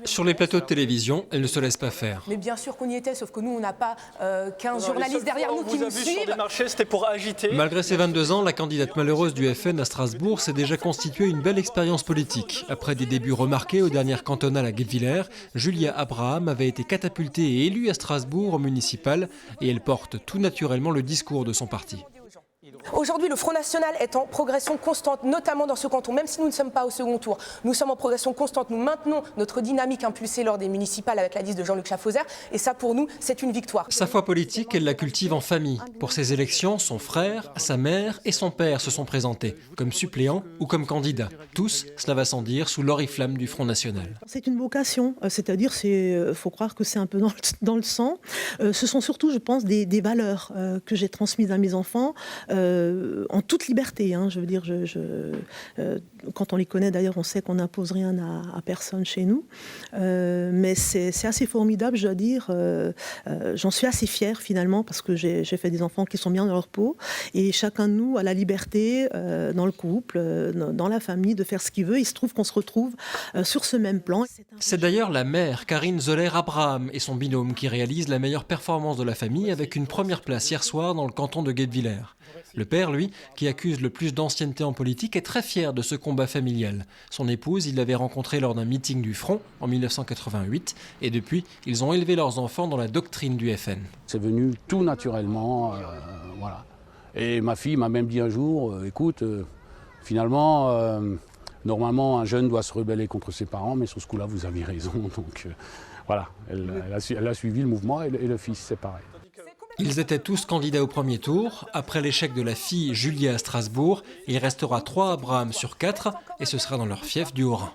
Sur les plateaux de télévision, elle ne se laisse pas faire. Mais bien sûr qu'on y était, sauf que nous, on n'a pas 15 journalistes derrière nous qui nous suivent. Sur des marchés, c'était pour agiter. Malgré ses 22 ans, la candidate malheureuse du FN à Strasbourg s'est déjà constituée une belle expérience politique. Après des débuts remarqués aux dernières cantonales à Guebwiller, Julia Abraham avait été catapultée et élue à Strasbourg au municipal et elle porte tout naturellement le discours de son parti. Aujourd'hui, le Front National est en progression constante, notamment dans ce canton. Même si nous ne sommes pas au second tour, nous sommes en progression constante. Nous maintenons notre dynamique impulsée lors des municipales avec la liste de Jean-Luc Schaffhauser. Et ça, pour nous, c'est une victoire. Sa foi politique, elle la cultive en famille. Pour ces élections, son frère, sa mère et son père se sont présentés, comme suppléants ou comme candidats. Tous, cela va sans dire, sous l'oriflamme du Front National. C'est une vocation, c'est-à-dire, faut croire que c'est un peu dans le sang. Ce sont surtout, je pense, des valeurs que j'ai transmises à mes enfants. En toute liberté, hein, je veux dire, quand on les connaît d'ailleurs, on sait qu'on n'impose rien à personne chez nous, mais c'est assez formidable, je dois dire, j'en suis assez fière finalement, parce que j'ai fait des enfants qui sont bien dans leur peau, et chacun de nous a la liberté, dans le couple, dans la famille, de faire ce qu'il veut. Il se trouve qu'on se retrouve sur ce même plan. C'est d'ailleurs la mère, Karine Zoller-Abraham, et son binôme qui réalisent la meilleure performance de la famille avec une première place hier soir dans le canton de Guebwiller. Le père, lui, qui accuse le plus d'ancienneté en politique, est très fier de ce combat familial. Son épouse, il l'avait rencontrée lors d'un meeting du Front en 1988 et depuis, ils ont élevé leurs enfants dans la doctrine du FN. C'est venu tout naturellement, voilà. Et ma fille m'a même dit un jour, écoute, finalement, normalement un jeune doit se rebeller contre ses parents, mais sur ce coup-là, vous avez raison. Donc voilà, elle a suivi le mouvement et le fils, c'est pareil. Ils étaient tous candidats au premier tour. Après l'échec de la fille Julia à Strasbourg, il restera 3 Abraham sur 4 et ce sera dans leur fief du Haut-Rhin.